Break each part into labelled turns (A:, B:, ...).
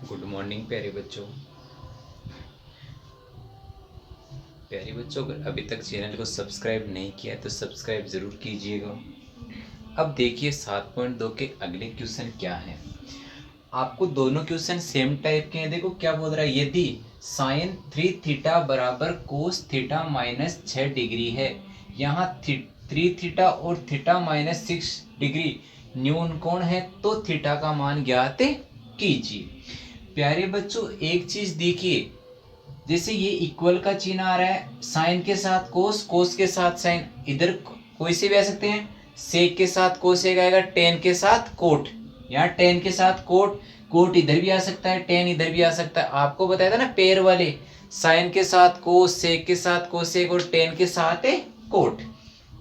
A: Good morning प्यारे बच्चों, अगर अभी तक चैनल को सब्सक्राइब नहीं किया है तो सब्सक्राइब ज़रूर कीजिएगा। अब देखिए 7.2 के अगले क्वेश्चन क्या है। आपको दोनों क्वेश्चन सेम टाइप के हैं। देखो क्या बोल रहा है, यदि साइन 3 थीटा बराबर कोस थीटा माइनस 6 डिग्री है, यहाँ 3 थीटा और थीटा माइनस 6 डिग्री न्यून कोण है, तो थीटा का मान ज्ञात कीजिए। प्यारे बच्चों, एक चीज देखिए, जैसे ये इक्वल का चिन्ह आ रहा है, साइन के साथ कोस, कोस के साथ साइन, इधर कोई से भी आ सकते हैं। सेक के साथ कोसेक आएगा, टेन के साथ कोट, यहाँ टेन के साथ कोट, कोट इधर भी आ सकता है, टेन इधर भी आ सकता है। आपको बताया था ना पेयर वाले, साइन के साथ कोस, सेक के साथ कोसेक और टेन के साथ कोट,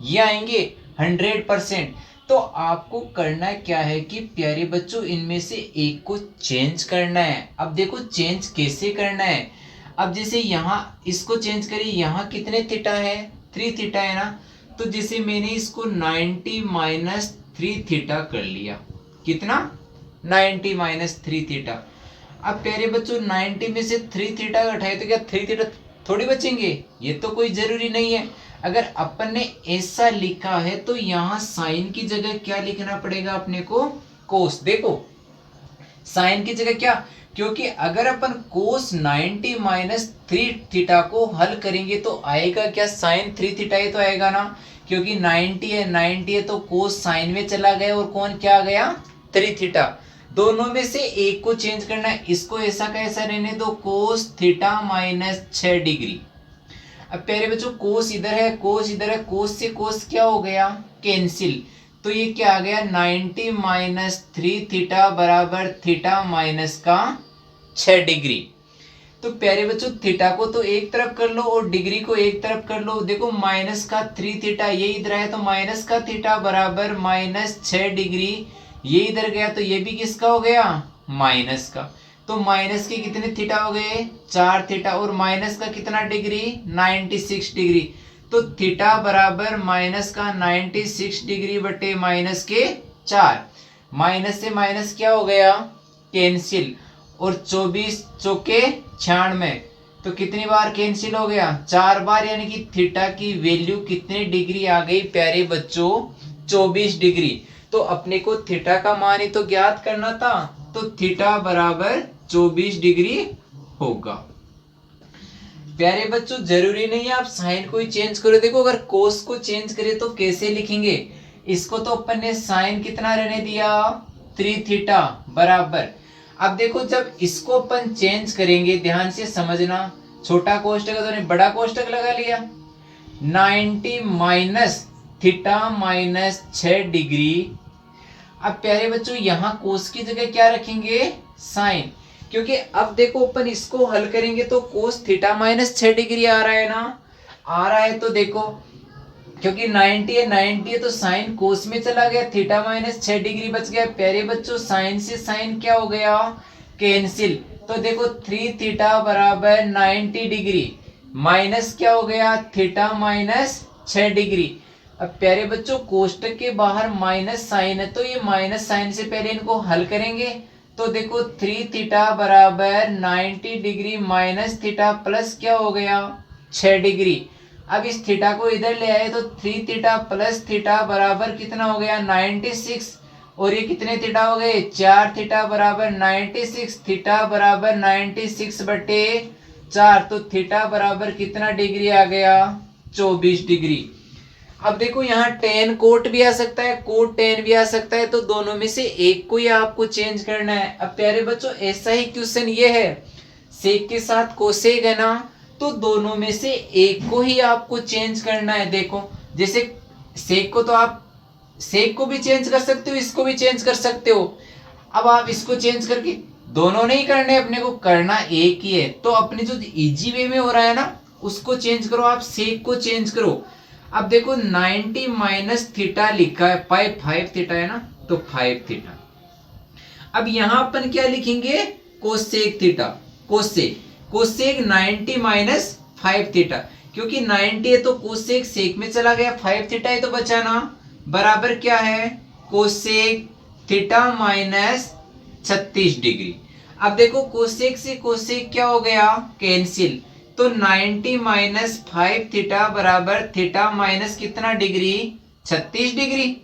A: ये आएंगे 100%। तो आपको करना क्या है कि प्यारे बच्चों, इनमें से एक को चेंज करना है। अब देखो चेंज कैसे करना है। अब जैसे यहाँ इसको चेंज करिए, यहाँ कितने थीटा है, 3 थीटा है ना। तो जैसे मैंने इसको 90 माइनस 3 थीटा कर लिया, कितना 90 माइनस 3 थीटा। अब प्यारे बच्चों 90 में से 3 थीटा घटाए तो क्या 3 थीटा थोड़ी बचेंगे, ये तो कोई जरूरी नहीं है। अगर अपन ने ऐसा लिखा है तो यहाँ साइन की जगह क्या लिखना पड़ेगा अपने को, कोस। देखो साइन की जगह क्या, क्योंकि अगर अपन कोस 90 माइनस 3 थीटा को हल करेंगे तो आएगा क्या, साइन 3 थीटा ही तो आएगा ना, क्योंकि 90 है तो कोस साइन में चला गया और कौन क्या आ गया 3 थीटा। दोनों में से एक को चेंज करना है, इसको ऐसा का ऐसा रहने दो, कोस थीटा माइनस 6 डिग्री। अब प्यारे बच्चों कोस इधर है, कोस इधर है, कोस से कोस क्या हो गया कैंसिल। तो ये क्या आ गया 90 माइनस 3 थीटा बराबर थीटा माइनस का 6 डिग्री। तो प्यारे बच्चों थीटा को तो एक तरफ कर लो और डिग्री को एक तरफ कर लो। देखो माइनस का 3 थीटा ये इधर है, तो माइनस का थीटा बराबर माइनस 6 डिग्री, ये इधर गया तो ये भी किसका हो गया माइनस का। तो माइनस के कितने थीटा हो गए 4 थीटा, और माइनस का कितना डिग्री 96 डिग्री। तो थीटा बराबर माइनस का 96 डिग्री बटे माइनस के 4, माइनस से माइनस क्या हो गया कैंसिल, और 24 चौके 96, तो कितनी बार कैंसिल हो गया 4 बार, यानी कि थीटा की वैल्यू कितने डिग्री आ गई प्यारे बच्चों 24 डिग्री। तो अपने को थीटा का मान ही तो ज्ञात करना था, तो थीटा बराबर 24 डिग्री होगा। प्यारे बच्चों जरूरी नहीं है आप साइन को ही चेंज करो। देखो अगर कोस को चेंज करे तो कैसे लिखेंगे, इसको तो अपन ने साइन कितना रहने दिया 3 थीटा बराबर। अब देखो जब इसको अपन चेंज करेंगे, ध्यान से समझना, छोटा कोष्टक है तो बड़ा कोष्टक लगा लिया, 90 माइनस थीटा माइनस 6 डिग्री। अब प्यारे बच्चों यहाँ कोस की जगह क्या रखेंगे साइन, क्योंकि अब देखो अपन इसको हल करेंगे तो कोस थीटा माइनस 6 डिग्री आ रहा है ना, आ रहा है। तो देखो क्योंकि 90 है तो साइन कोस में चला गया, थीटा माइनस 6 डिग्री बच गया। प्यारे बच्चों साइन से साइन क्या हो गया कैंसिल। तो देखो 3 थीटा बराबर 90 डिग्री, माइनस क्या हो गया थीटा माइनस 6 डिग्री। अब प्यारे बच्चों कोष्टक के बाहर माइनस साइन है, तो ये माइनस साइन से पहले इनको हल करेंगे। तो देखो 3 थीटा बराबर 90 डिग्री माइनस थीटा प्लस क्या हो गया 6 डिग्री। अब इस थीटा को इधर ले आए तो 3 थीटा प्लस थीटा बराबर कितना हो गया 96, और ये कितने थीटा हो गए 4 थीटा बराबर 96, थीटा बराबर 96 बटे 4, तो थीटा बराबर कितना डिग्री आ गया 24 डिग्री। अब देखो यहाँ टेन कोट भी आ सकता है, कोट टेन भी आ सकता है, तो दोनों में से एक को ही आपको चेंज करना है। अब प्यारे बच्चों ऐसा ही क्वेश्चन ये है, सेक के साथ कोसेक है ना, तो दोनों में से एक को ही आपको चेंज करना है। देखो जैसे सेक को तो आप सेक को भी चेंज कर सकते हो, इसको भी चेंज कर सकते हो। अब आप इसको चेंज करके दोनों नहीं करने, अपने को करना एक ही है। तो अपने जो इजी वे में हो रहा है ना उसको चेंज करो, आप सेक को चेंज करो। अब देखो 90 माइनस थीटा लिखा है, 5 थीटा है ना, तो 5 थीटा। अब यहां अपन क्या लिखेंगे cosec theta, cosec 90 minus 5 theta, क्योंकि 90 है तो कोसेक सेक में चला गया, 5 थीटा है तो बचा ना, बराबर क्या है कोसेक थीटा माइनस 36 डिग्री। अब देखो कोसेक से कोसेक क्या हो गया, कैंसिल। तो 90 माइनस 5 थीटा बराबर थीटा माइनस कितना डिग्री, 36 डिग्री।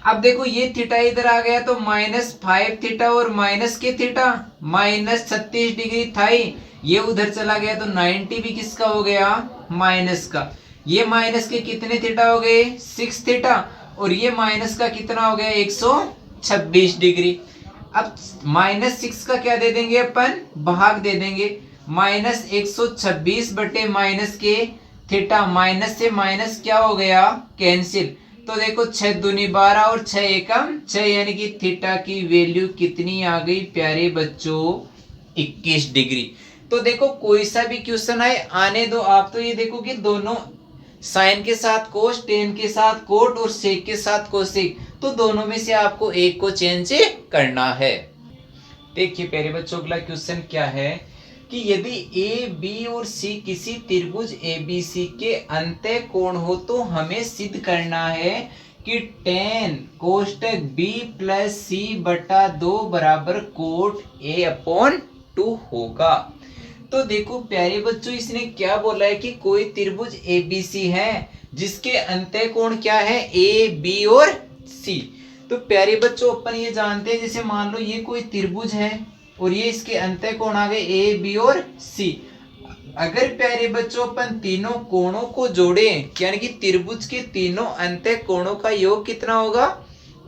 A: अब देखो ये थीटा इधर आ गया तो -5 थीटा और माइनस के थीटा, -36 डिग्री था ही, ये उधर चला गया तो 90 भी किसका हो गया, माइनस का। ये माइनस के कितने थीटा हो गए, 6 थीटा, और ये माइनस का कितना हो गया, 126 डिग्री। अब -6 का क्या दे देंगे अपन, भाग दे देंगे, -126 बटे माइनस के थीटा, माइनस से माइनस क्या हो गया, कैंसिल। तो देखो 6 दूनी 12 और 6 एकम 6, यानी कि थीटा की वैल्यू कितनी आ गई प्यारे बच्चों, 21 डिग्री। तो देखो कोई सा भी क्वेश्चन आए आने दो, आप तो ये देखो कि दोनों साइन के साथ कोस, टेन के साथ कोट और सेक के साथ कोसेक, तो दोनों में से आपको एक को चेंज करना है। देखिए प्यारे बच्चों अगला क्वेश्चन क्या है कि यदि ए बी और सी किसी त्रिभुज एबीसी के अंतः कोण हो तो हमें सिद्ध करना है कि tan कोष्टक b प्लस सी बटा 2 बराबर कोट a अपॉन 2 होगा। तो देखो प्यारे बच्चों इसने क्या बोला है कि कोई त्रिभुज एबीसी है जिसके अंतः कोण क्या है, ए बी और सी। तो प्यारे बच्चों अपन ये जानते हैं, जैसे मान लो ये कोई त्रिभुज है और ये इसके अंतः कोण आ गए ए बी और सी। अगर प्यारे बच्चों अपन तीनों कोणों को जोड़े, यानी कि त्रिभुज के तीनों अंतः कोणों का योग कितना होगा,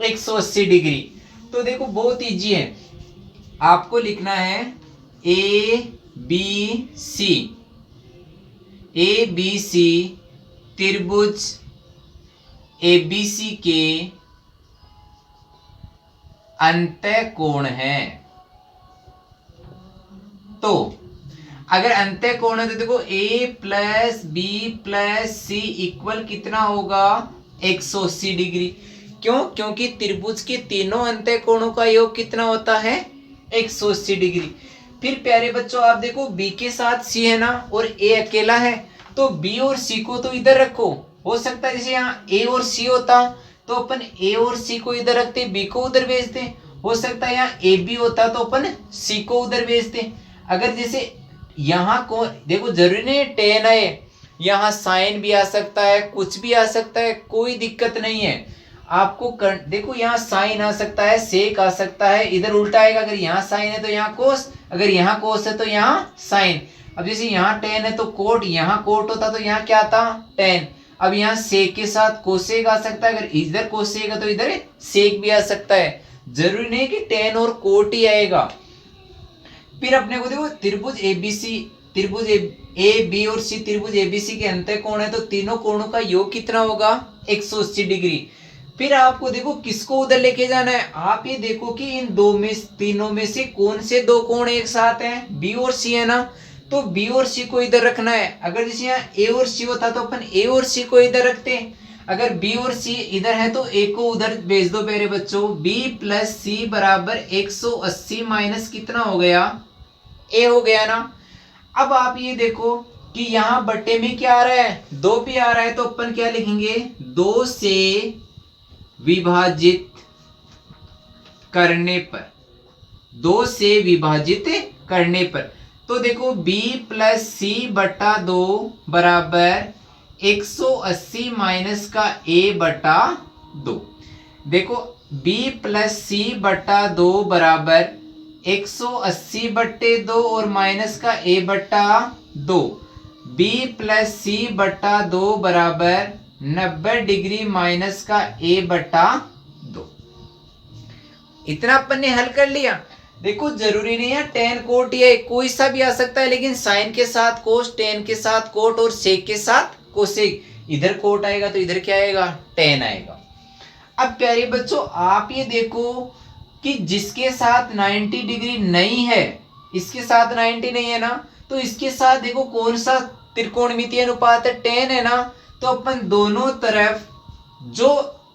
A: 180 डिग्री। तो देखो बहुत इजी है, आपको लिखना है A B C, A B C त्रिभुज एबीसी के अंतः कोण है। तो अगर अंतः कोण है तो देखो a plus B plus C equal कितना होगा, 180 डिग्री। क्यों, क्योंकि त्रिभुज के तीनों अंतः कोणों का योग कितना होता है, 180 डिग्री। फिर प्यारे बच्चों आप देखो b के साथ c है ना और a अकेला है, तो b और c को तो इधर रखो। हो सकता है जैसे यहाँ a और c होता तो अपन a और c को इधर रखते, b को उधर भेजते। हो सकता है यहाँ a b होता तो अपन c को उधर भेजते। अगर जैसे यहाँ को देखो जरूरी नहीं टेन है, यहाँ साइन भी आ सकता है, कुछ भी आ सकता है, कोई दिक्कत नहीं है आपको देखो यहाँ साइन आ सकता है, सेक आ सकता है, इधर उल्टा आएगा, अगर यहाँ साइन है तो यहाँ कोस, अगर यहाँ कोस है तो यहाँ साइन। अब जैसे यहाँ टेन है तो कोट, यहाँ कोट होता तो यहाँ क्या था, टेन। अब यहाँ सेक के साथ कोसेक आ सकता है, अगर इधर कोसेक है तो इधर सेक भी आ सकता है, जरूरी नहीं कि टेन और कोट ही आएगा। फिर अपने को देखो त्रिभुज एबीसी, त्रिभुज ए बी और सी त्रिभुज एबीसी के अंतः कोण है तो तीनों कोणों का योग कितना होगा, 180 डिग्री। फिर आपको देखो किसको उधर लेके जाना है, आप ये देखो कि इन दो में तीनों में से कौन से दो कोण एक साथ हैं, बी और सी है ना, तो बी और सी को इधर रखना है। अगर जैसे यहाँ ए और सी होता तो अपन ए और सी को इधर रखते, अगर बी और सी इधर है तो ए को उधर भेज दो मेरे बच्चों। बी प्लस सी बराबर 180 माइनस कितना हो गया, ए हो गया ना। अब आप ये देखो कि यहाँ बट्टे में क्या आ रहा है, 2 भी आ रहा है, तो अपन क्या लिखेंगे, 2 से विभाजित करने पर, 2 से विभाजित करने पर। तो देखो b प्लस सी बटा 2 बराबर 180 माइनस का a बटा 2। देखो b प्लस सी बटा 2 बराबर 180 बट्टे 2 और माइनस का a बटा 2। b प्लस सी बटा 2 बराबर 90 डिग्री माइनस का a बटा 2। इतना अपन ने हल कर लिया। देखो जरूरी नहीं है टेन कोट या कोई सा भी आ सकता है, लेकिन साइन के साथ कोस, टेन के साथ कोट और सेक के साथ कोसेक। इधर कोट आएगा तो इधर क्या आएगा, टेन आएगा। अब प्यारे बच्चों आप ये देखो कि जिसके साथ 90 डिग्री नहीं है, इसके साथ 90 नहीं है ना, तो इसके साथ देखो कौन सा त्रिकोणमितीय अनुपात है, टेन है ना। तो अपन दोनों तरफ जो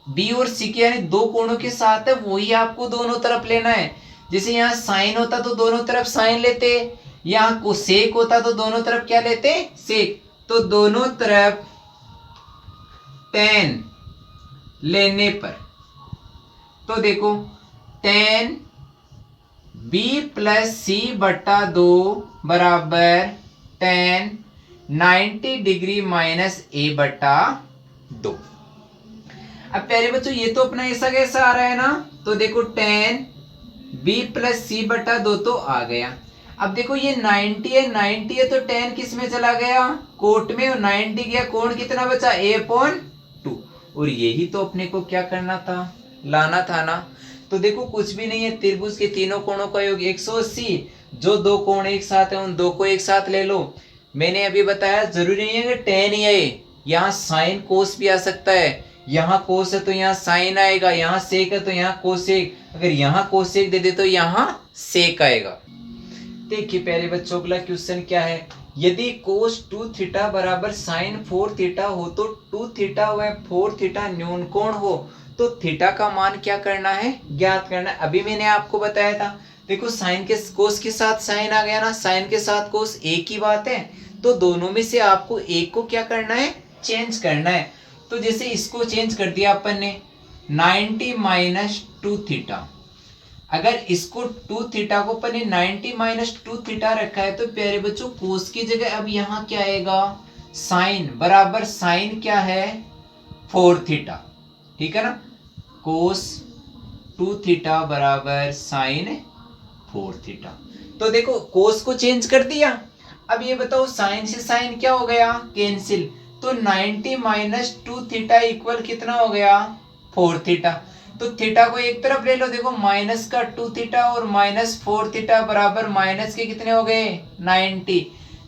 A: बी और सी के यानी दो कोणों के साथ है वही आपको दोनों तरफ लेना है। जैसे यहाँ साइन होता तो दोनों तरफ साइन लेते, यहाँ को सेक होता तो दोनों तरफ क्या लेते, सेक। तो दोनों तरफ टेन लेने पर, तो देखो टेन b प्लस सी बटा 2 बराबर tan 90 डिग्री माइनस a बटा 2। अब प्यारे बच्चों ये तो अपना ऐसा कैसा आ रहा है ना, तो देखो tan b प्लस सी बटा 2 तो आ गया। अब देखो ये 90 है तो tan किस में चला गया, कोट में, और 90 गया, कोण कितना बचा a/2। और यही तो अपने को क्या करना था, लाना था ना। तो देखो कुछ भी नहीं है, त्रिभुज के तीनों कोणों का योग 180, जो दो कोण एक साथ है उन दो को एक साथ ले लो। मैंने अभी बताया जरूरी नहीं है कि tan ही आए, यहाँ साइन कोस भी आ सकता है। यहाँ कोस है तो यहाँ साइन आएगा, यहाँ सेक है तो यहाँ कोसेक, अगर यहाँ कोसेक दे दे तो यहाँ सेक आएगा। देखिए प्यारे बच्चों अगला क्वेश्चन क्या है, यदि cos 2 थीटा बराबर sin 4 थीटा हो तो 2 थीटा व 4 थीटा न्यून कोण हो तो थीटा का मान क्या करना है, ज्ञात करना है। अभी मैंने आपको बताया था, देखो साइन के कोस के साथ साइन आ गया ना, साइन के साथ कोस एक ही बात है, तो दोनों में से आपको एक को क्या करना है, चेंज करना है। तो जैसे इसको चेंज कर दिया अपन ने 90 माइनस 2 थीटा, अगर इसको 2 थीटा को अपन ने 90 माइनस 2 थीटा रखा है तो प्यारे बच्चों कोस की जगह अब यहाँ क्या आएगा, साइन बराबर साइन क्या है 4 थीटा, ठीक है ना, कोस 2 थीटा बराबर साइन 4 थीटा। तो देखो कोस को चेंज कर दिया। अब ये बताओ साइन से साइन क्या हो गया, कैंसिल, तो 90 माइनस 2 थीटा इक्वल कितना हो गया 4 थीटा। तो थीटा को एक तरफ ले लो, देखो माइनस का 2 थीटा और माइनस 4 थीटा बराबर माइनस के कितने हो गए 90,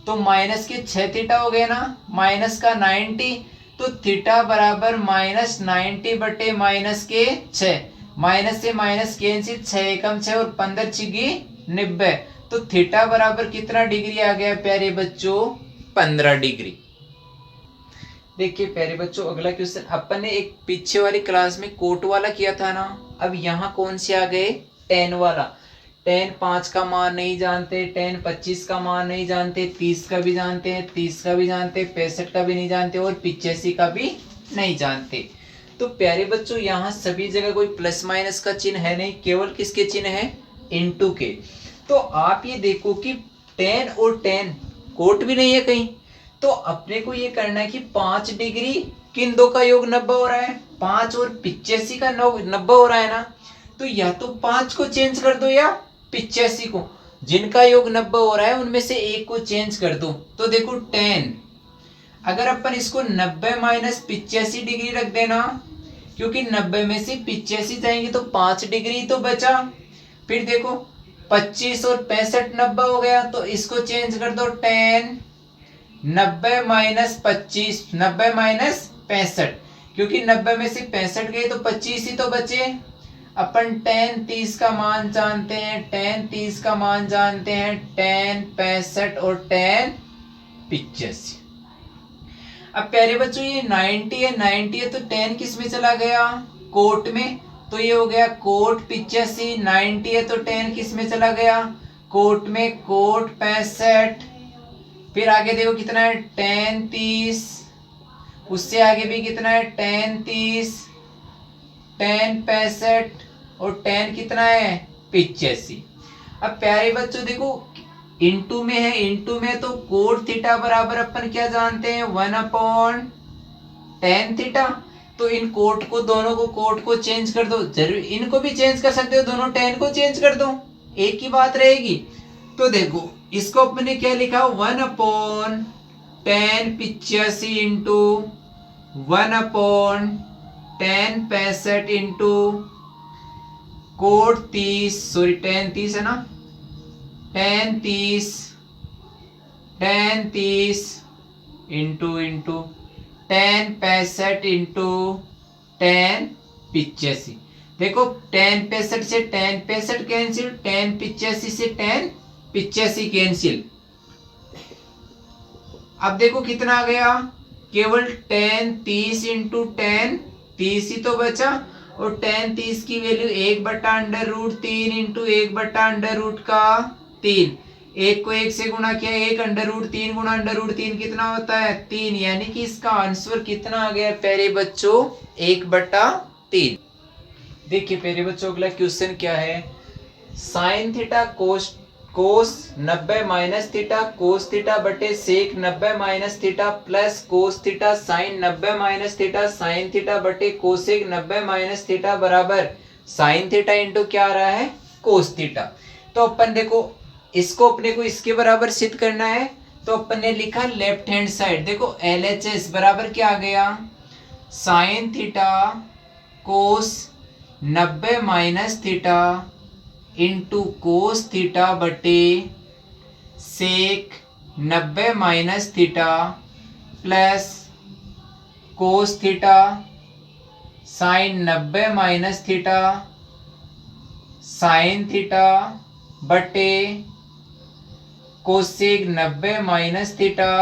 A: तो माइनस के 6 थीटा हो गए ना, माइनस का 90, तो थीटा बराबर माइनस 90 बटे माइनस के 6, माइनस से माइनस कैंसिल, 6 एकम 6 और 15 छिगी 90, तो थीटा बराबर कितना डिग्री आ गया प्यारे बच्चों 15 डिग्री। देखिए प्यारे बच्चों अगला क्वेश्चन अपन ने एक पीछे वाली क्लास में कोट वाला किया था ना, अब यहाँ कौन से आ गए tan वाला। tan 5 का मान नहीं जानते, tan 25 का मान नहीं जानते, 30 का भी जानते हैं, 30 का भी जानते, 65 का भी नहीं जानते और 85 का भी नहीं जानते। तो प्यारे बच्चों यहाँ सभी जगह कोई प्लस माइनस का चिन्ह है नहीं, केवल किसके चिन्ह है इनटू के। तो आप ये देखो कि tan और tan कोट भी नहीं है कहीं, तो अपने को ये करना है कि 5 डिग्री किन दो का योग 90 हो रहा है, 5 और 85 का 90 हो रहा है ना, तो या तो 5 को चेंज कर दो या 85 को, जिनका योग 90 हो रहा है उनमें से एक को चेंज कर दो। तो देखो tan, अगर अपन इसको 90 माइनस 85 डिग्री रख देना, क्योंकि 90 में से 85 जाएंगे तो 5 डिग्री तो बचा। फिर देखो 25 और 65 90 हो गया, तो इसको चेंज कर दो tan 90 माइनस 25, 90 माइनस 65, क्योंकि 90 में से 65 गए तो 25 ही तो बचे। अपन tan 30 का मान जानते हैं, tan 30 का मान जानते हैं, tan 65 और tan 85। अब प्यारे बच्चों ये 90 है तो tan किस में चला गया कोट में, तो ये हो गया कोट 85, 90 है तो tan किस में चला गया कोट में, कोट 65। फिर आगे देखो कितना है tan 30, उससे आगे भी कितना है tan 30, tan 65 और tan कितना है 85। अब प्यारे बच्चों देखो इनटू में है, इनटू में तो कोट थीटा बराबर अपन क्या जानते हैं 1/tan थीटा। तो इन कोट को दोनों को कोट को चेंज कर दो, जरूर इनको भी चेंज कर सकते हो, दोनों tan को चेंज कर दो, एक ही बात रहेगी। तो देखो इसको अपने क्या लिखा 1/tan 85 into 1/tan 65 into coat 30, sorry tan 30 है ना, tan 30 into tan 65 into tan 85। देखो tan 65 से tan 65 कैंसिल, tan 85 से tan 85 कैंसिल। अब देखो कितना आ गया, केवल tan 30 इंटू tan 30 ही तो बचा, और tan 30 की वैल्यू 1/√3 इंटू 1/√3, एक को एक से गुणा किया, 1/√3 गुणा √3 कितना होता है 3, यानी कि इसका आंसर कितना आ गया प्यारे बच्चों 1/3। देखिए प्यारे बच्चों अगला क्वेश्चन क्या है, sine theta cos 90 minus theta कोस थीटा बटे सेक 90 minus theta plus cos theta sine 90 minus theta sign theta बटे कोसेक 90 माइनस थीटा बराबर साइन थीटा इंटू क्या आ रहा है, कोस थीटा। तो अपन देखो इसको अपने को इसके बराबर सिद्ध करना है, तो अपन ने लिखा लेफ्ट हैंड साइड, देखो LHS बराबर क्या आ गया, sine theta cos 90 minus theta into cos theta बटे सेक 90 minus theta plus cos theta sine 90 minus theta sign theta बटे कोसेक 90 माइनस थीटा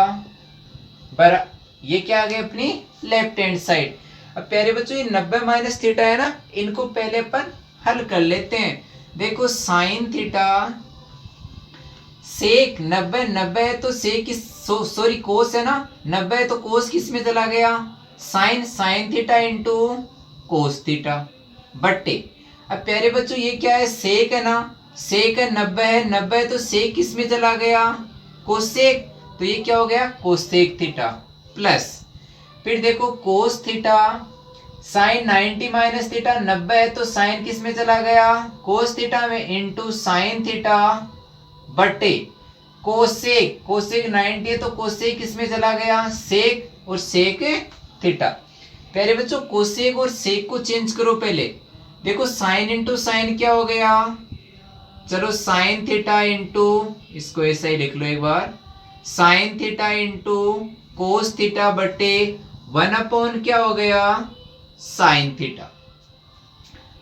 A: बरा, ये क्या आ गया अपनी लेफ्ट हैंड साइड। अब प्यारे बच्चों ये 90 माइनस थीटा है ना, इनको पहले अपन हल कर लेते हैं। देखो साइन थीटा सेक 90 है तो सेक सॉरी कोस है ना, 90 है तो कोस किस में चला गया, sine theta into cos theta बट्टे, अब प्यारे बच्चों ये क्या है, सेक है ना, सेक है 90 है तो सेक किस में चला गया, कोसेक, तो ये क्या हो गया कोसेक थीटा प्लस, फिर देखो cos theta sine 90 minus theta 90 है तो साइन किस में चला गया, कोस थीटा में इंटू साइन थीटा बटे कोसेक 90 है तो कोसेक किस में चला गया, सेक और सेक थीटा। पहले बच्चों कोसेक और सेक को चेंज करो पहले, देखो साइन इंटू साइन क्या हो गया, चलो साइन थीटा इंटू, इसको ऐसा ही लिख लो एक बार, sine theta into cos theta बटे 1 क्या हो गया साइन थीटा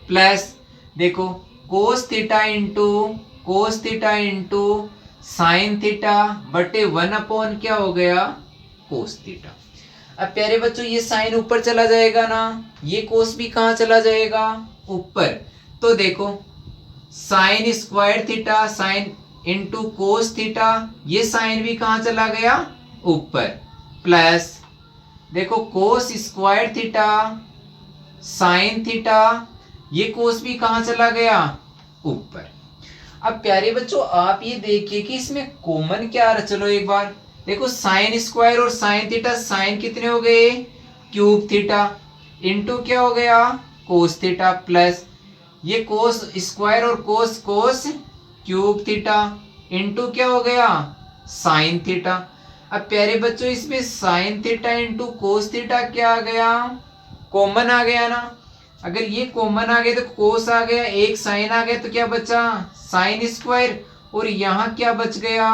A: प्लस देखो cos theta into sine theta बटे 1 क्या हो गया कोस थीटा। अब प्यारे बच्चों ये साइन ऊपर चला जाएगा ना, ये कोस भी कहाँ चला जाएगा ऊपर, तो देखो sign square theta sine into cos theta, ये साइन भी कहाँ चला गया ऊपर, प्लस देखो कोस स्क्वायर थीटा साइन थीटा, ये कोस भी कहाँ चला गया ऊपर। अब प्यारे बच्चों आप ये देखिए कि इसमें कॉमन क्या आ रहा, चलो एक बार देखो साइन स्क्वायर और साइन थीटा, साइन कितने हो गए क्यूब थीटा इंटू क्या हो गया कोस थीटा प्लस ये कोस स्क्वायर और कोस क्यूब थीटा इंटू क्या हो गया साइन थीटा। अब प्यारे बच्चों इसमें sign theta into cos theta क्या आ गया, कॉमन आ गया ना, अगर ये कॉमन आ गया तो कोस आ गया, एक साइन आ गया तो क्या बचा साइन स्क्वायर, और यहाँ क्या बच गया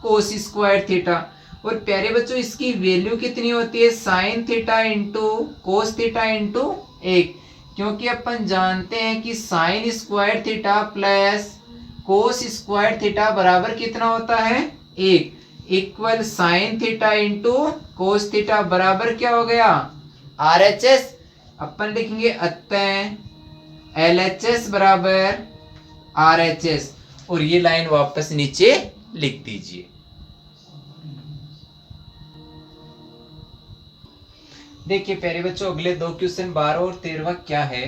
A: कोस स्क्वायर थीटा। और प्यारे बच्चों इसकी वैल्यू कितनी होती है sign theta into cos theta into 1, क्योंकि अपन जानते हैं कि sign square theta plus cos square theta बराबर कितना होता है 1, equal sign theta into cos theta बराबर क्या हो गया RHS, अपन लिखेंगे अतः LHS बराबर RHS, और ये लाइन वापस नीचे लिख दीजिए। देखिए प्यारे बच्चों अगले दो क्वेश्चन 12 और 13 क्या है,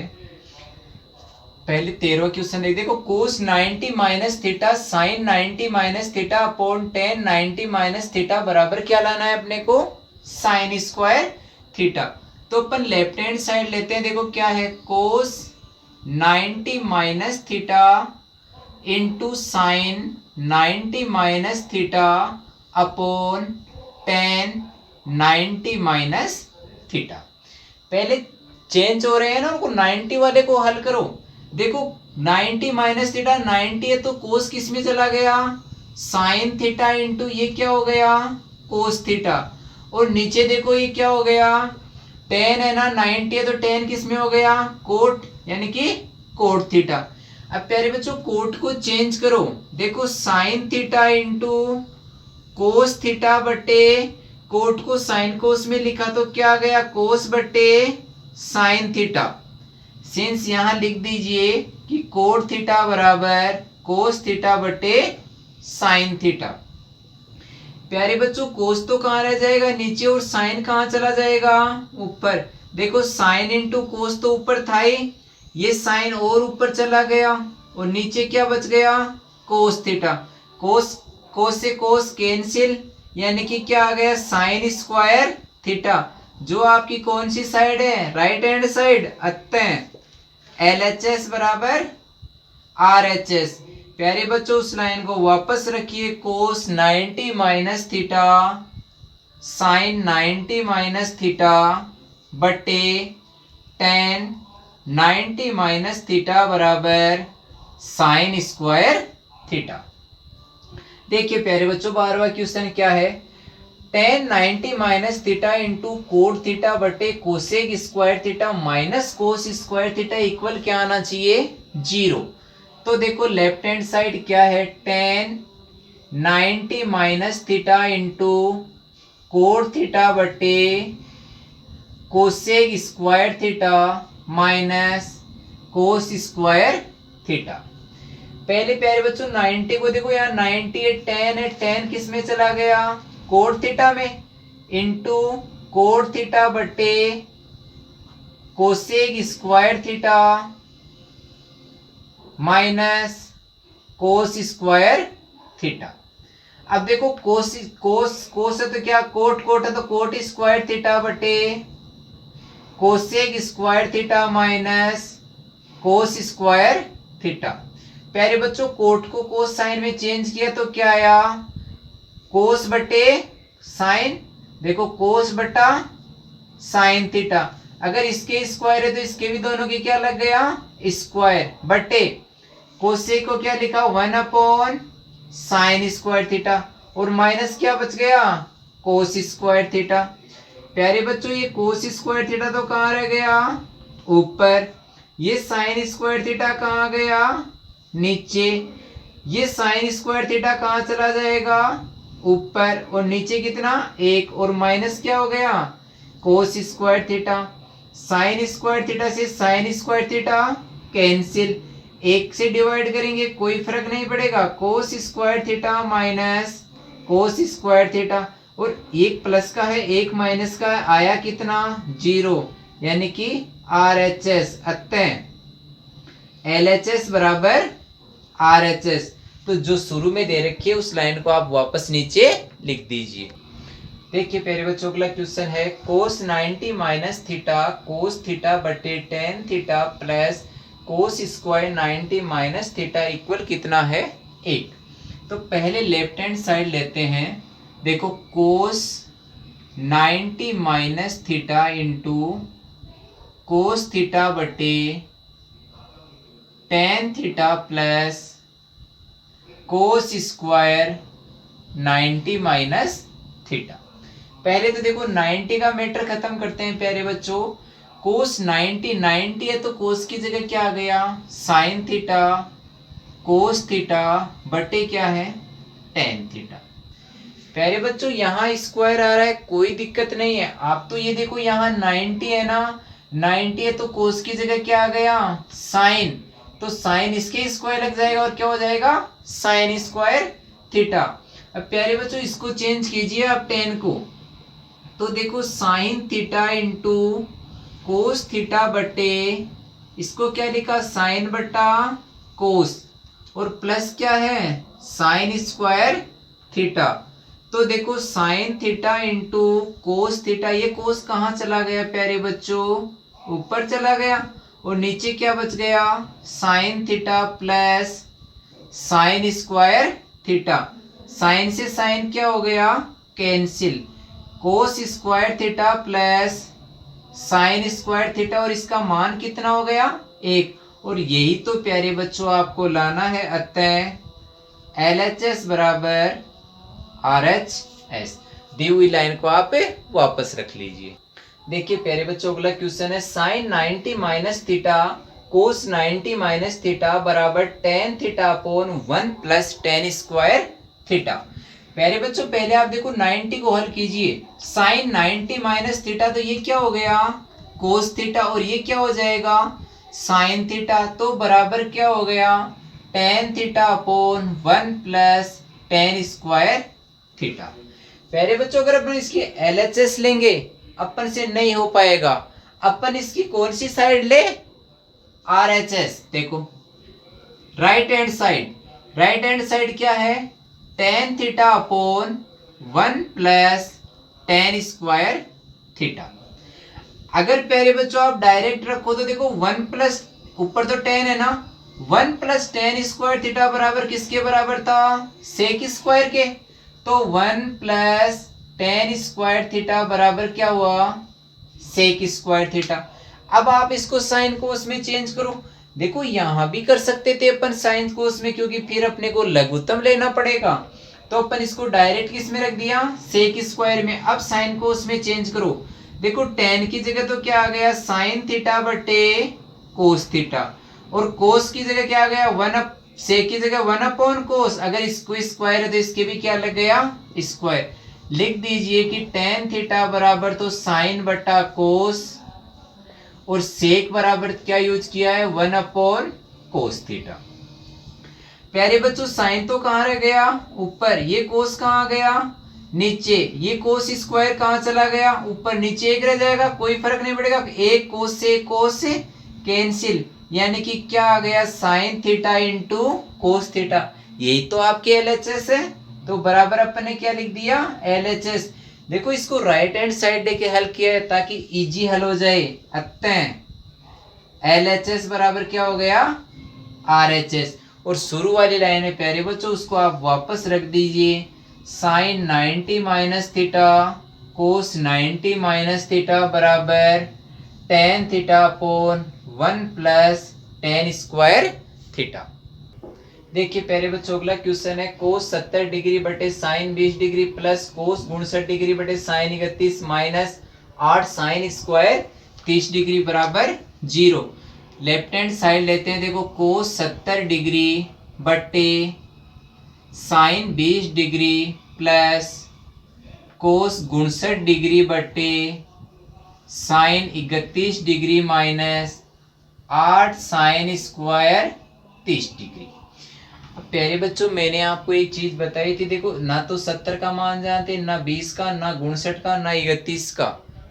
A: पहले 13वां क्वेश्चन देखो cos 90 minus theta sine 90 minus theta upon ten 90 minus theta बराबर क्या लाना है अपने को साइन स्क्वायर थीटा। तो अपन लेफ्ट हैंड साइड लेते हैं, देखो क्या है कोस 90 minus theta into sign 90 minus theta upon ten 90 minus theta. पहले चेंज हो रहे हैं ना उनको, 90 वाले को हल करो, देखो 90 माइनस थीटा 90 है तो कोस किस में चला गया साइन थीटा इंटू ये क्या हो गया कोस थीटा, और नीचे देखो ये क्या हो गया टेन है ना, 90 है तो टेन किस में हो गया कोट यानी कि कोट थीटा। अब प्यारे बच्चों कोट को चेंज करो, देखो sign theta into cos theta बटे कोट को साइन कोस में लिखा तो क्या आ गया कोस बटे साइन थीटा, सिंस यहां लिख दीजिए कि कोट थीटा बराबर कोस थीटा बटे साइन थीटा। प्यारे बच्चों कोस तो कहां रह जाएगा नीचे और साइन कहां चला जाएगा ऊपर, देखो साइन इंटू कोस तो ऊपर था ही, ये साइन और ऊपर चला गया और नीचे क्या बच गया, कोस थीटा। कोस कोस से कोस कैंसिल, यानी कि क्या आ गया, साइन स्क्वायर थीटा। जो आपकी कौन सी साइड है, राइट हैंड साइड। अतः LHS बराबर RHS। प्यारे बच्चों उस लाइन को वापस रखिए, cos 90 minus theta sine 90 minus theta बटे टेन 90 माइनस थीटा बराबर साइन स्क्वायर थीटा। देखिए प्यारे बच्चों 12वां क्वेश्चन क्या है, tan 90 minus theta into cot theta बटे cosec square theta minus cos square theta equal क्या आना चाहिए, 0। तो देखो लेफ्ट हैंड साइड क्या है, tan 90 minus theta into cot theta बटे cosec square theta minus cos square theta. पहले प्यारे बच्चों 90 को देखो, यहाँ 90 है, 10 है, 10 किस में चला गया, कोट थीटा में, इंटू कोट थीटा बटे cosec square theta minus cos square theta. अब देखो कोस कोस कोस है तो क्या, कोट कोट है तो कोट स्क्वायर थीटा बटे cosec square theta minus cos square theta. प्यारे बच्चों कोट को कोस साइन में चेंज किया तो क्या आया, कोस बटे साइन, देखो कोस बटा साइन थीटा। अगर इसके स्क्वायर है तो इसके भी दोनों की क्या लग गया, स्क्वायर बटे कोसेक को क्या लिखा, 1 अपॉन साइन स्क्वायर थीटा, और माइनस क्या बच गया, कोस स्क्वायर थीटा। प्यारे बच्चों ये कोस स्क्वायर थीटा तो कहाँ रह गया, ऊपर। ये साइन स्क्वायर थीटा कहाँ गया, नीचे। ये साइन स्क्वायर थीटा कहाँ चला जाएगा, ऊपर। और नीचे कितना, 1, और माइनस क्या हो गया, कोस square theta. Sign square theta से साइन स्क्वायर थीटा कैंसिल, 1 से डिवाइड करेंगे कोई फर्क नहीं पड़ेगा, कोस square theta minus cos square theta. और एक प्लस का है एक माइनस का है, आया कितना, 0, यानी कि RHS। अतः LHS बराबर RHS। तो जो शुरू में दे रखी है उस लाइन को आप वापस नीचे लिख दीजिए। देखिए प्यारे बच्चों अगला क्वेश्चन है, कोस 90 माइनस थीटा कोस थीटा बटे tan theta plus cos square 90 minus theta equal कितना है, 1। तो पहले लेफ्ट हैंड साइड लेते हैं। देखो cos 90 minus theta into cos theta बटे tan theta plus cos square 90 minus theta. पहले तो देखो 90 का मैटर खत्म करते हैं प्यारे बच्चों। कोस 90 है तो कोस की जगह क्या आ गया, साइन थीटा कोस थीटा बटे क्या है, टेन थीटा। प्यारे बच्चों यहाँ स्क्वायर आ रहा है, कोई दिक्कत नहीं है। आप तो ये देखो यहाँ 90 है ना, 90 है तो कोस की जगह क्या आ गया, साइन। तो साइन इसके स्क्वायर लग जाएगा और क्या हो जाएगा, साइन स्क्वायर थीटा। अब प्यारे बच्चों इसको चेंज कीजिए आप 10 को, तो देखो sign theta into cos theta बटे, इसको क्या लिखा, साइन बटा कोस, और प्लस क्या है, साइन स्क्वायर थीटा। तो देखो sign theta into cos theta, ये कोस कहाँ चला गया प्यारे बच्चों, ऊपर चला गया। और नीचे क्या बच गया, sine theta plus sine square theta. Sine से साइन क्या हो गया, cancel. Cos square theta plus sine square theta, और इसका मान कितना हो गया, 1। और यही तो प्यारे बच्चों आपको लाना है। अतः LHS बराबर RHS। दी हुई लाइन को आप वापस रख लीजिए। देखिए प्यारे बच्चों अगला क्वेश्चन है, sine 90 minus theta cos 90 minus theta बराबर tan theta upon 1 plus tan square theta. प्यारे बच्चों पहले आप देखो 90 को हल कीजिए। साइन 90 माइनस थीटा तो ये क्या हो गया, कोस थीटा, और ये क्या हो जाएगा, साइन थीटा। तो बराबर क्या हो गया, ten theta upon 1 plus tan square theta. प्यारे बच्चों अगर अपन इसकी LHS लेंगे अपन से नहीं हो पाएगा, अपन इसकी कौन सी साइड ले, RHS। देखो राइट हैंड साइड क्या है, ten theta upon 1 plus tan square theta. अगर प्यारे बच्चों आप डायरेक्ट रखो तो देखो 1 प्लस ऊपर तो 10 है ना, 1 प्लस टेन स्क्वायर थीटा बराबर किसके बराबर था, सेक स्क्वायर के। तो 1 प्लस टेन स्क्वायर थीटा बराबर क्या हुआ, सेक स्क्वायर थीटा। अब आप इसको साइन कोस में चेंज करो। देखो यहां भी कर सकते थे अपन साइन कोस में, क्योंकि फिर अपने को लघुत्तम लेना पड़ेगा, तो अपन इसको डायरेक्ट किस में रख दिया, सेक स्क्वायर में। अब साइन कोस में चेंज करो। देखो टेन की जगह तो क्या आ गया, साइन थीटा बटे कोस थीटा, और कोस की जगह क्या आ गया, सेक की जगह 1 अपॉन कोस। अगर इसको स्क्वायर है तो इसके भी क्या लग गया, स्क्वायर। लिख दीजिए कि टेन थीटा बराबर तो साइन बटा कोस, और सेक बराबर क्या यूज किया है, 1 अपॉन कोस थीटा। प्यारे बच्चों साइन तो कहां रह गया, ऊपर, ये कोस कहां गया, नीचे, ये कोस स्क्वायर कहां चला गया, ऊपर, नीचे एक रह जाएगा, कोई फर्क नहीं पड़ेगा, एक कोस से कैंसिल, यानी कि क्या आ गया, sine theta into cos theta. यही तो आपके एलएचएस है, तो बराबर अपन ने क्या लिख दिया, एलएचएस। देखो इसको राइट हैंड साइड लेके हल किया है ताकि इजी हल हो जाए। अतः एलएचएस बराबर क्या हो गया, आरएचएस। और शुरू वाली लाइन है प्यारे बच्चों, उसको आप वापस रख दीजिए, sine 90 minus theta cos 90 minus theta बराबर tan theta upon 1 plus tan square theta. देखिए प्यारे बच्चों अगला क्वेश्चन है, कोस 70 डिग्री बटे sine 20 degree plus cos 69 degree बटे sine 31 minus 8 sine square 30 degree बराबर 0। लेफ्ट हैंड साइड लेते हैं। देखो कोस 70 डिग्री बटे sine 20 degree plus cos 69 degree बटे sine 31 degree minus 8 sine square 30 degree. अब प्यारे बच्चों मैंने आपको एक चीज बताई थी, देखो ना तो 70 का मान जानते, ना 20 का, ना 69 का, ना 31 का,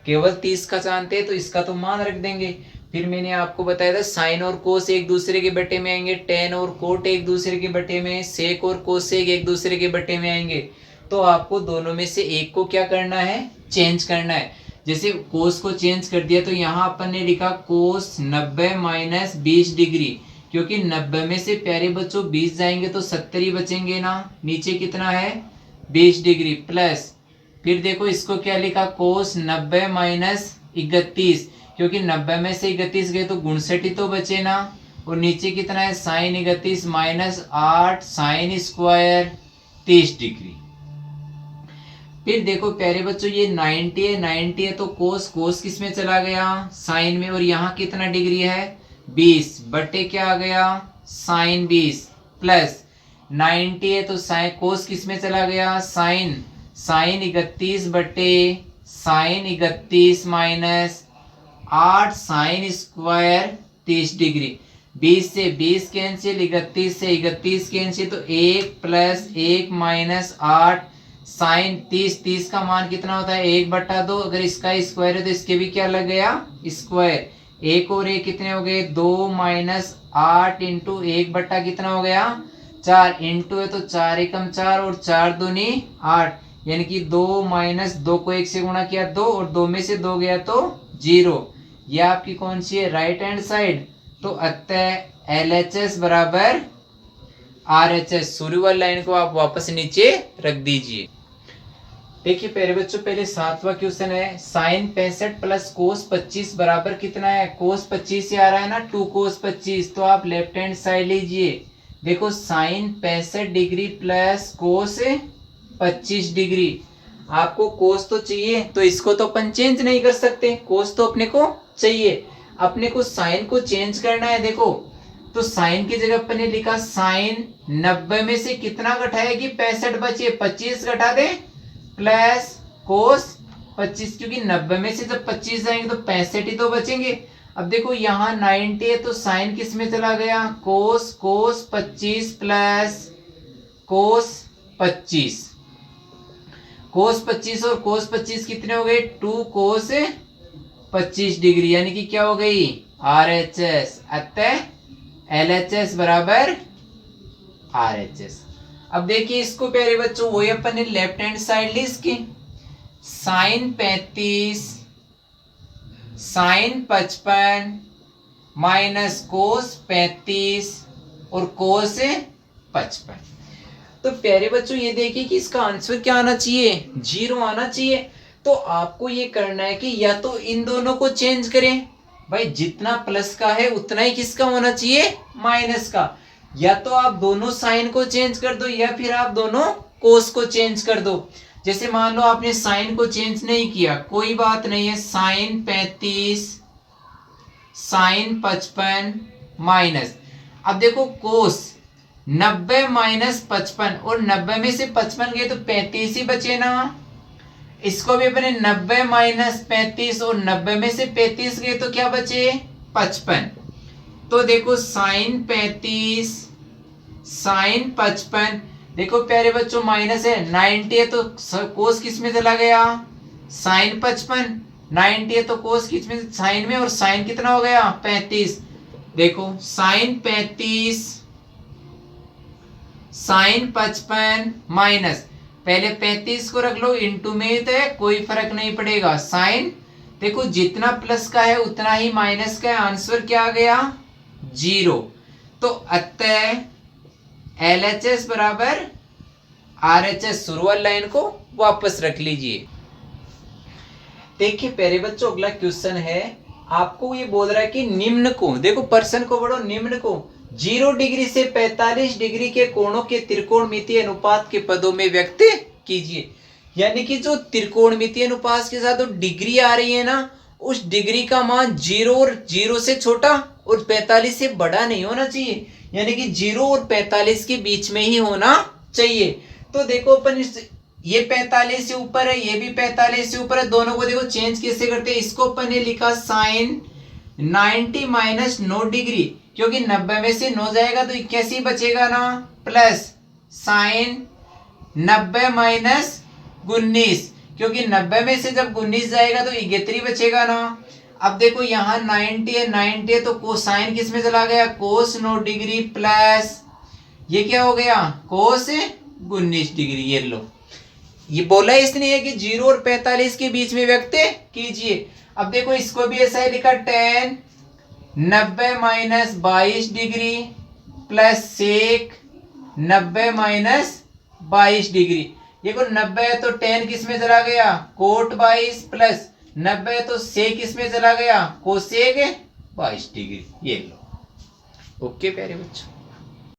A: केवल 30 का जानते, तो इसका तो मान रख देंगे। फिर मैंने आपको बताया था साइन और कोस एक दूसरे के बटे में आएंगे, टेन और कोट एक दूसरे के बटे में, सेक और कोसेक एक दूसरे के बटे में आएंगे। तो आपको दोनों में से एक को क्या करना है, चेंज करना है। जैसे कोस को चेंज कर दिया तो यहाँ अपन ने लिखा कोस 90 माइनस 20 डिग्री, क्योंकि 90 में से प्यारे बच्चों 20 जाएंगे तो 70 ही बचेंगे ना, नीचे कितना है 20 डिग्री प्लस, फिर देखो इसको क्या लिखा, कोस 90 माइनस 31, क्योंकि 90 में से 31 गए तो 59 ही तो बचे ना, और नीचे कितना है sine 31 minus 8 sine square 30 degree. फिर देखो प्यारे बच्चों ये 90 है तो कोस किस में चला गया, साइन में, और यहाँ कितना डिग्री है 20 बटे क्या आ गया साइन 20 प्लस 90 है तो साइन कोस किस में चला गया, साइन 31 बटे sine 31 minus 8 sine square 30 degree. 20 से 20 कैंसिल, 31 से 31 कैंसिल, तो 1 प्लस 1 माइनस 8 साइन 30 का मान कितना होता है 1/2। अगर इसका स्क्वायर है तो इसके भी क्या लग गया स्क्वायर, एक और एक कितने हो गए 2 माइनस 8 इंटू 1 कितना हो गया 4, इंटू है तो 4 एकम 4 और 4 दूनी 8, यानी कि 2 माइनस 2 को 1 से गुणा किया 2, और 2 में से 2 गया तो 0। ये आपकी कौन सी है राइट हैंड साइड। तो अतः LHS बराबर RHS। शुरू वाली लाइन को आप वापस नीचे रख दीजिए। देखिए प्यारे बच्चों पहले 7वां क्वेश्चन है, साइन 65 प्लस कोस 25 बराबर कितना है, कोस 25 से आ रहा है ना 2 कोस 25, तो आप लेफ्ट हैंड साइड लीजिए। देखो sine 65 degree plus cos 25 degree, आपको कोस तो चाहिए तो इसको तो अपन चेंज नहीं कर सकते, कोस तो अपने को चाहिए, अपने को साइन को चेंज करना है। देखो तो साइन की जगह अपन ने लिखा साइन 90 में से कितना घटाया कि 65 बचे, 25 घटा दे प्लस कोस 25, क्योंकि 90 में से जब 25 जाएंगे तो 65 ही तो बचेंगे। अब देखो यहाँ 90 है तो साइन किस में चला गया कोस 25 प्लस कोस 25, कोस 25 और कोस 25 कितने हो गए 2 कोस 25 डिग्री, यानी कि क्या हो गई RHS। अतः LHS बराबर RHS। अब देखिए इसको प्यारे बच्चों वही अपन ने लेफ्ट हैंड साइड ली इसकी, साइन 35 साइन 55 माइनस कोस 35 और कोस 55। तो प्यारे बच्चों ये देखिए कि इसका आंसर क्या आना चाहिए, 0 आना चाहिए। तो आपको ये करना है कि या तो इन दोनों को चेंज करें, भाई जितना प्लस का है उतना ही किसका होना चाहिए, माइनस का। या तो आप दोनों साइन को चेंज कर दो या फिर आप दोनों कोस को चेंज कर दो। जैसे मान लो आपने साइन को चेंज नहीं किया, कोई बात नहीं है, साइन 35 साइन 55 माइनस, अब देखो कोस 90 माइनस 55 और 90 में से 55 गए तो 35 ही बचे ना। इसको भी अपने 90 माइनस 35 और 90 में से 35 गए तो क्या बचे, 55। तो देखो साइन 35 साइन 55, देखो प्यारे बच्चों माइनस है, 90 है तो कोस किस में चला गया, साइन 55, 90 है तो कोस किस में, साइन में, और साइन कितना हो गया 35। देखो साइन 35 साइन 55 माइनस, पहले 35 को रख लो, इंटू में तो है कोई फर्क नहीं पड़ेगा, साइन, देखो जितना प्लस का है उतना ही माइनस का है, आंसर क्या आ गया 0। तो अतः LHS बराबर RHS, शुरुआत लाइन को वापस रख लीजिए। देखिए प्यारे बच्चों अगला क्वेश्चन है, आपको ये बोल रहा है कि निम्न को, देखो पर्सन को पढ़ो, निम्न को 0 डिग्री से 45 डिग्री के कोणों के त्रिकोणमितीय अनुपात के पदों में व्यक्त कीजिए। यानी कि जो त्रिकोणमितीय अनुपात के साथ जो डिग्री आ रही है ना, उस डिग्री का मान 0 और 0 से छोटा और 45 से बड़ा नहीं होना चाहिए, यानी कि 0 और 45 के बीच में ही होना चाहिए। तो देखो अपन ये 45 से ऊपर है, ये भी 45 से ऊपर है, दोनों को देखो चेंज कैसे करते हैं। इसको अपन ने लिखा साइन 90 माइनस 9 डिग्री, क्योंकि 90 में से 9 जाएगा तो 81 बचेगा ना, प्लस साइन 90 माइनस 19, क्योंकि 90 में से जब 19 जाएगा तो 71 बचेगा ना। अब देखो यहाँ 90 है, 90 है तो कोसाइन किस में चला गया, कोस 9 डिग्री, प्लस ये क्या हो गया, कोस 19 डिग्री। ये लो, ये बोला इसने है कि 0 और 45 के बीच में व्यक्त कीजिए। अब देखो इसको भी ऐसा ही लिखा, tan 90 minus 22 degree plus sec 90 minus 22 degree. देखो 90 है तो tan किस में चला गया, कोट 22, प्लस 90 है तो सेक किस में चला गया, कोसेक 22 डिग्री। ये लो, ओके प्यारे बच्चों।